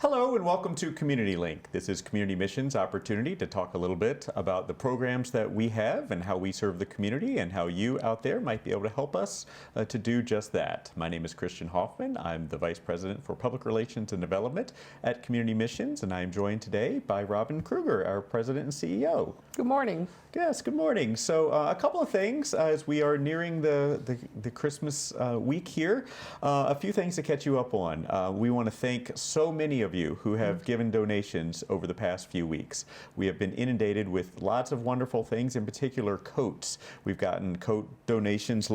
Hello and welcome to Community Link. This is Community Mission's opportunity to talk a little bit about the programs that we have and how we serve the community and how you out there might be able to help us to do just that. My name is Christian Hoffman. I'm the Vice President for Public Relations and Development at Community Missions, and I am joined today by Robyn Krueger, our President and CEO. Good morning. Yes, good morning. So a couple of things as we are nearing the Christmas week here. A few things to catch you up on. We want to thank so many of you who have given donations over the past few weeks. We have been inundated with lots of wonderful things, in particular coats. We've gotten coat donations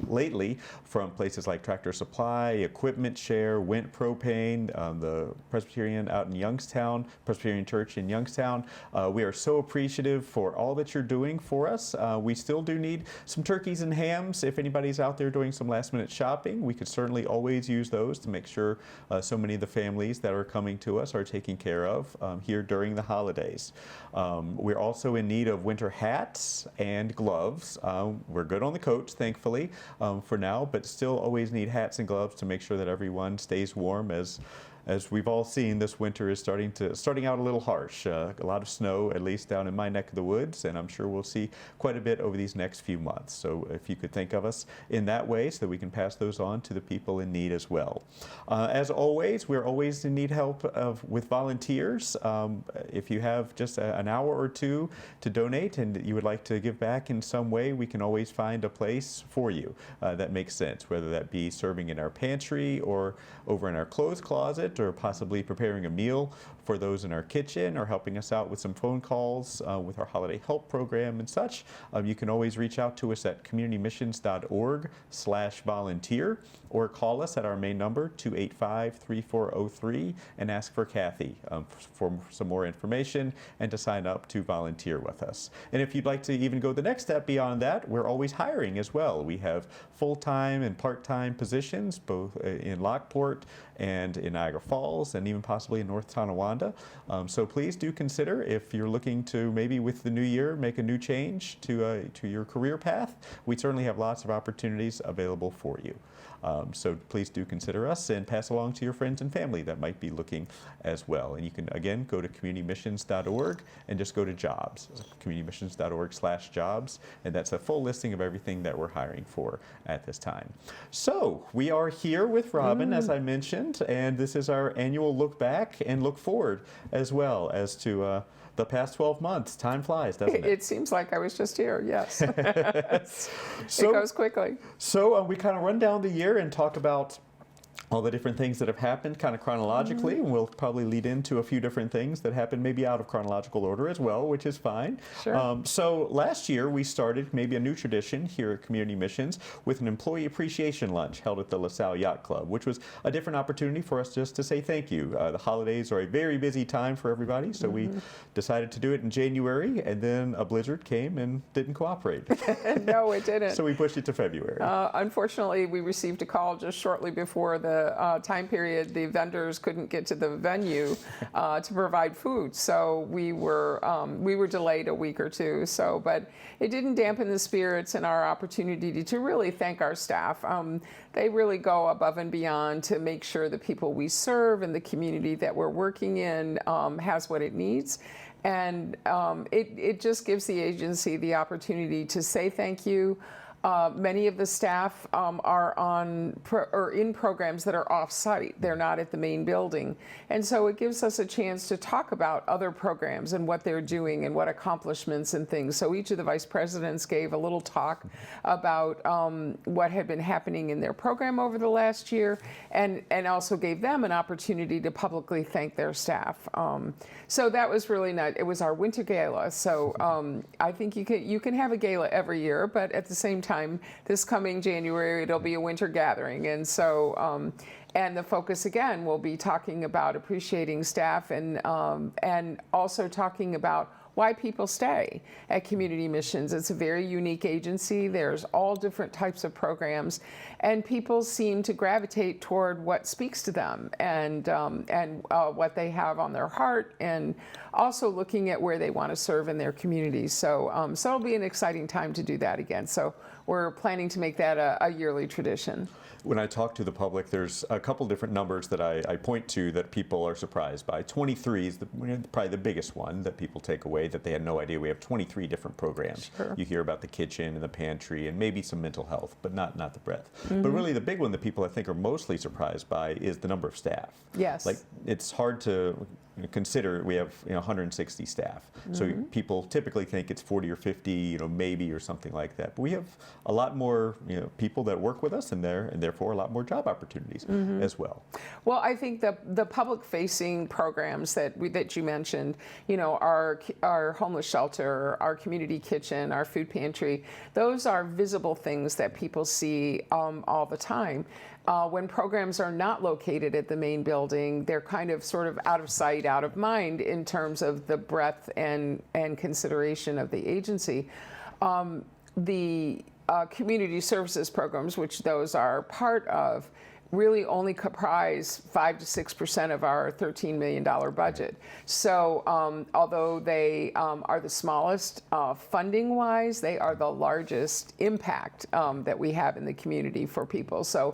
lately from places like Tractor Supply, Equipment Share, Went Propane, the Presbyterian out in Youngstown, Presbyterian Church in Youngstown. We are so appreciative for all that you're doing for us. We still do need some turkeys and hams. If anybody's out there doing some last minute shopping, we could certainly always use those to make sure so many of the families that are coming to us are taken care of here during the holidays. We're also in need of winter hats and gloves. We're good on the coats, thankfully, for now, but still always need hats and gloves to make sure that everyone stays warm. As we've all seen, this winter is starting out a little harsh. A lot of snow, at least down in my neck of the woods, and I'm sure we'll see quite a bit over these next few months. So if you could think of us in that way so that we can pass those on to the people in need as well. As always, we're always in need help with volunteers. If you have just an hour or two to donate and you would like to give back in some way, we can always find a place for you that makes sense, whether that be serving in our pantry or over in our clothes closet, or possibly preparing a meal for those in our kitchen, or helping us out with some phone calls with our holiday help program and such. You can always reach out to us at communitymissions.org/volunteer, or call us at our main number 285-3403 and ask for Kathy for some more information and to sign up to volunteer with us. And if you'd like to even go the next step beyond that, we're always hiring as well. We have full-time and part-time positions both in Lockport and in Niagara Falls, and even possibly in North Tonawanda. So please do consider, if you're looking to maybe with the new year make a new change to your career path, we certainly have lots of opportunities available for you. So please do consider us and pass along to your friends and family that might be looking as well. And you can, again, go to communitymissions.org and just go to jobs, communitymissions.org/jobs, and that's a full listing of everything that we're hiring for at this time. So we are here with Robyn, as I mentioned, and this is our annual look back and look forward as well as to the past 12 months. Time flies, doesn't it? It seems like I was just here, yes. It goes quickly. So we kind of run down the year and talk about all the different things that have happened kind of chronologically, and we'll probably lead into a few different things that happened maybe out of chronological order as well, which is fine. Sure. So last year we started maybe a new tradition here at Community Missions with an employee appreciation lunch held at the LaSalle Yacht Club, which was a different opportunity for us just to say thank you. The holidays are a very busy time for everybody, so we decided to do it in January, and then a blizzard came and didn't cooperate. No, it didn't. So we pushed it to February. Unfortunately, we received a call just shortly before the time period. The vendors couldn't get to the venue to provide food, so we were delayed a week or two. So, but it didn't dampen the spirits and our opportunity to really thank our staff. They really go above and beyond to make sure the people we serve and the community that we're working in has what it needs. And it just gives the agency the opportunity to say thank you. Many of the staff are in programs that are off-site. They're not at the main building. And so it gives us a chance to talk about other programs and what they're doing and what accomplishments and things. So each of the vice presidents gave a little talk about what had been happening in their program over the last year, and also gave them an opportunity to publicly thank their staff. So that was really nice. It was our winter gala. So I think you can have a gala every year, but at the same time, this coming January, it'll be a winter gathering. And so, and the focus again will be talking about appreciating staff and also talking about why people stay at Community Missions. It's a very unique agency. There's all different types of programs, and people seem to gravitate toward what speaks to them and what they have on their heart, and also looking at where they want to serve in their communities. So, so it'll be an exciting time to do that again. So we're planning to make that a yearly tradition. When I talk to the public, there's a couple different numbers that I point to that people are surprised by. 23 is probably the biggest one that people take away, that they had no idea. We have 23 different programs. Sure. You hear about the kitchen and the pantry and maybe some mental health, but not the breadth. But really the big one that people I think are mostly surprised by is the number of staff. Yes. Like, it's hard to consider we have 160 staff. So people typically think it's 40 or 50, maybe, or something like that. But we have a lot more people that work with us, and therefore a lot more job opportunities as well. Well, I think the public-facing programs that you mentioned, our homeless shelter, our community kitchen, our food pantry, those are visible things that people see all the time. When programs are not located at the main building, they're kind of sort of out of sight, out of mind in terms of the breadth and consideration of the agency. The community services programs, which those are part of, really only comprise 5 to 6% of our $13 million budget. So although they are the smallest funding-wise, they are the largest impact that we have in the community for people. So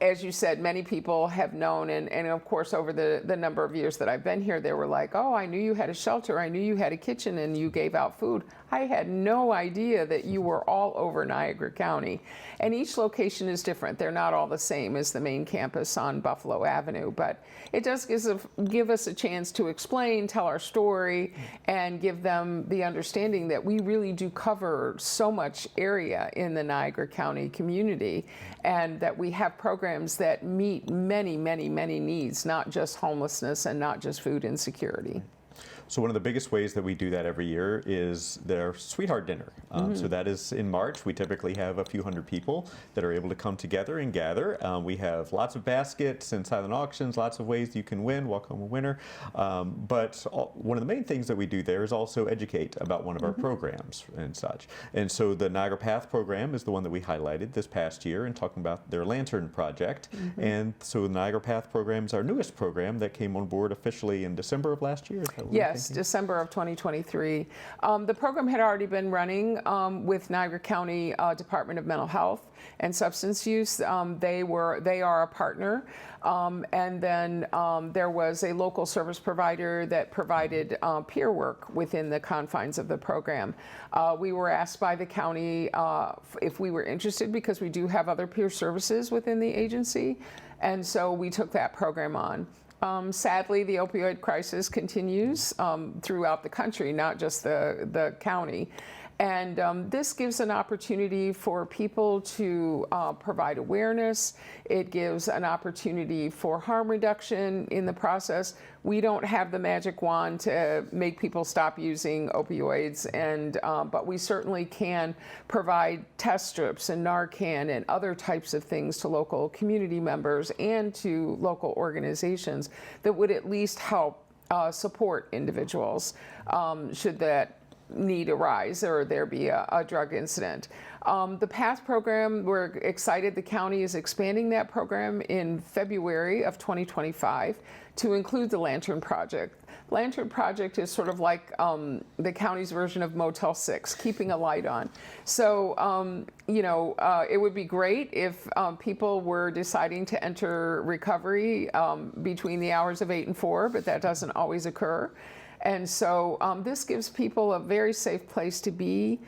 as you said, many people have known, and of course over the number of years that I've been here, they were like, oh, I knew you had a shelter, I knew you had a kitchen, and you gave out food. I had no idea that you were all over Niagara County. And each location is different. They're not all the same as the main campus on Buffalo Avenue, but it does give us a chance to explain, tell our story, and give them the understanding that we really do cover so much area in the Niagara County community, and that we have programs that meet many, many, many needs, not just homelessness and not just food insecurity. So one of the biggest ways that we do that every year is their Sweetheart Dinner. So that is in March. We typically have a few hundred people that are able to come together and gather. We have lots of baskets and silent auctions, lots of ways you can win, welcome a winner. But one of the main things that we do there is also educate about one of our programs and such. And so the Niagara Path program is the one that we highlighted this past year and talking about their Lantern Project. And so the Niagara Path program is our newest program that came on board officially in December of last year. Yes, December of 2023. The program had already been running with Niagara County Department of Mental Health and Substance Use. They are a partner. And then there was a local service provider that provided peer work within the confines of the program. We were asked by the county if we were interested, because we do have other peer services within the agency. And so we took that program on. Sadly, the opioid crisis continues throughout the country, not just the county. And this gives an opportunity for people to provide awareness. It gives an opportunity for harm reduction in the process. We don't have the magic wand to make people stop using opioids, but we certainly can provide test strips and Narcan and other types of things to local community members and to local organizations that would at least help support individuals should that need arise or there be a drug incident. The PATH program, we're excited the county is expanding that program in February of 2025 to include the Lantern Project. Lantern Project is sort of like the county's version of Motel 6, keeping a light on. So, it would be great if people were deciding to enter recovery between the hours of 8 and 4, but that doesn't always occur. And so this gives people a very safe place to be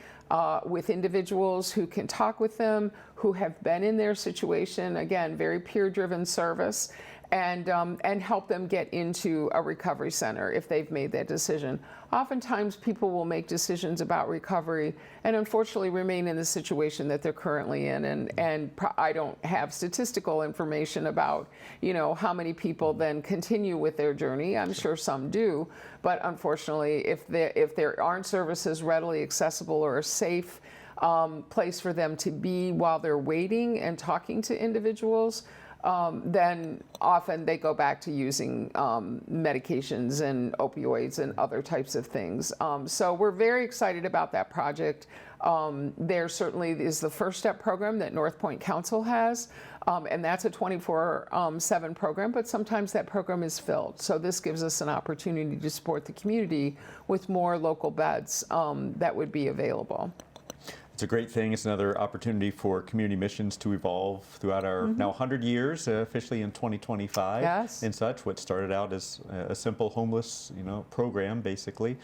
with individuals who can talk with them, who have been in their situation, again, very peer-driven service, and help them get into a recovery center if they've made that decision. Oftentimes people will make decisions about recovery and unfortunately remain in the situation that they're currently in, and I don't have statistical information about how many people then continue with their journey. I'm sure some do, but unfortunately if there aren't services readily accessible or a safe place for them to be while they're waiting and talking to individuals, then often they go back to using medications and opioids and other types of things. So we're very excited about that project. There certainly is the First Step program that North Point Council has, and that's a 24/7 program, but sometimes that program is filled. So this gives us an opportunity to support the community with more local beds that would be available. It's a great thing. It's another opportunity for community missions to evolve throughout our now 100 years, officially in 2025 Yes. and such. What started out as a simple homeless, program, basically,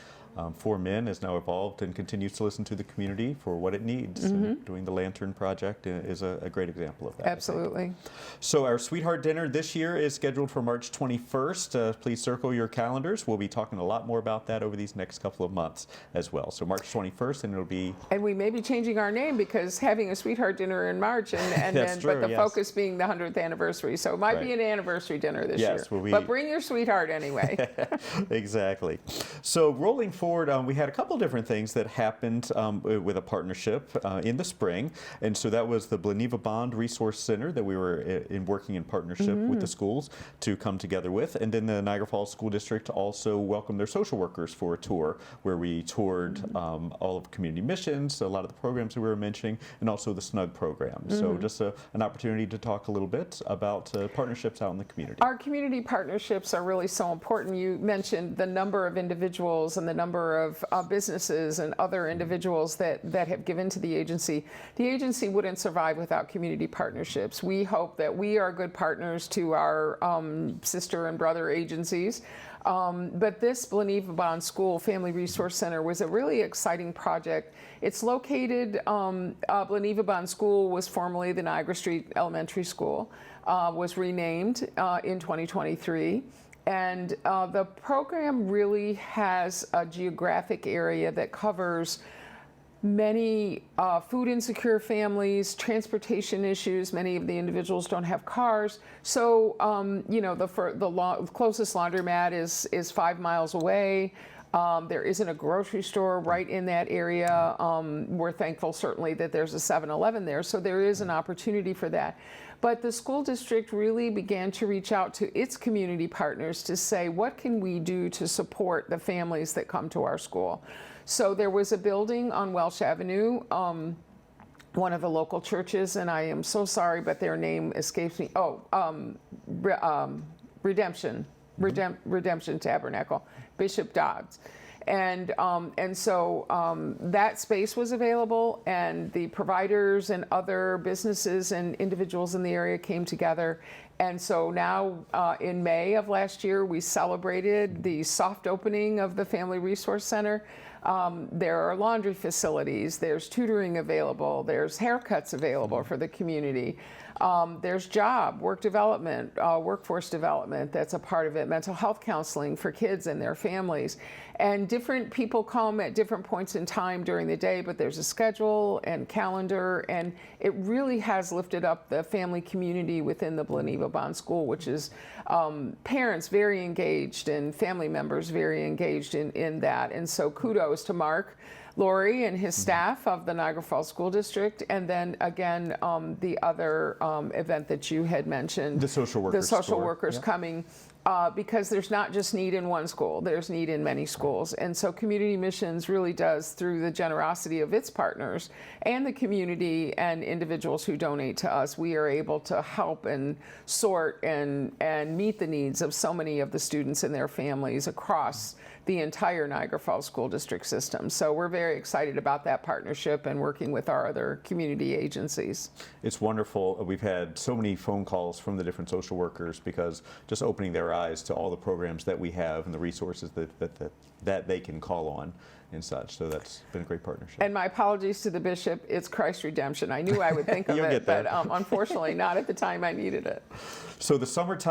for men, has now evolved and continues to listen to the community for what it needs. And doing the Lantern Project is a great example of that. Absolutely. So our Sweetheart Dinner this year is scheduled for March 21st. Please circle your calendars. We'll be talking a lot more about that over these next couple of months as well. So March 21st, and it'll be... And we may be changing our name because having a Sweetheart Dinner in March, That's true, but the yes. focus being the 100th anniversary. So it might be Right. an anniversary dinner this Yes, year. will be- But bring your sweetheart anyway. Exactly. So rolling forward, we had a couple different things that happened with a partnership in the spring. And so that was the Bleneva Bond Resource Center that we were working in partnership with the schools to come together with. And then the Niagara Falls School District also welcomed their social workers for a tour where we toured all of community missions, a lot of the programs we were mentioning, and also the SNUG program. So just an opportunity to talk a little bit about partnerships out in the community. Our community partnerships are really so important. You mentioned the number of individuals and the number of businesses and other individuals that have given to the agency. The agency wouldn't survive without community partnerships. We hope that we are good partners to our sister and brother agencies. But this Bleneva Bond School Family Resource Center was a really exciting project. It's located, Bleneva Bond School was formerly the Niagara Street Elementary School, was renamed in 2023. And the program really has a geographic area that covers many food insecure families, transportation issues. Many of the individuals don't have cars. So, the closest laundromat is 5 miles away. There isn't a grocery store right in that area. We're thankful certainly that there's a 7-Eleven there, so there is an opportunity for that. But the school district really began to reach out to its community partners to say, what can we do to support the families that come to our school? So there was a building on Welsh Avenue, one of the local churches, and I am so sorry, but their name escapes me. Redemption Tabernacle, Bishop Dodd's. And so that space was available, and the providers and other businesses and individuals in the area came together. And so now in May of last year, we celebrated the soft opening of the Family Resource Center. There are laundry facilities, there's tutoring available, there's haircuts available for the community. There's work development, workforce development, that's a part of it, mental health counseling for kids and their families. And different people come at different points in time during the day, but there's a schedule and calendar, and it really has lifted up the family community within the Bleneva Bond School, which is parents very engaged and family members very engaged in that. And so kudos to Mark Laurie and his staff of the Niagara Falls School District, and then again the other event that you had mentioned, The social workers. the social tour. workers Yep. coming, because there's not just need in one school, there's need in many schools. And so community missions really does, through the generosity of its partners and the community and individuals who donate to us, we are able to help and sort and meet the needs of so many of the students and their families across the entire Niagara Falls School District system. So we're very excited about that partnership and working with our other community agencies. It's wonderful. We've had so many phone calls from the different social workers because just opening their eyes to all the programs that we have and the resources that they can call on and such. So that's been a great partnership. And my apologies to the bishop, it's Christ Redemption. I knew I would think of You'll it, get there. but unfortunately not at the time I needed it. So the summertime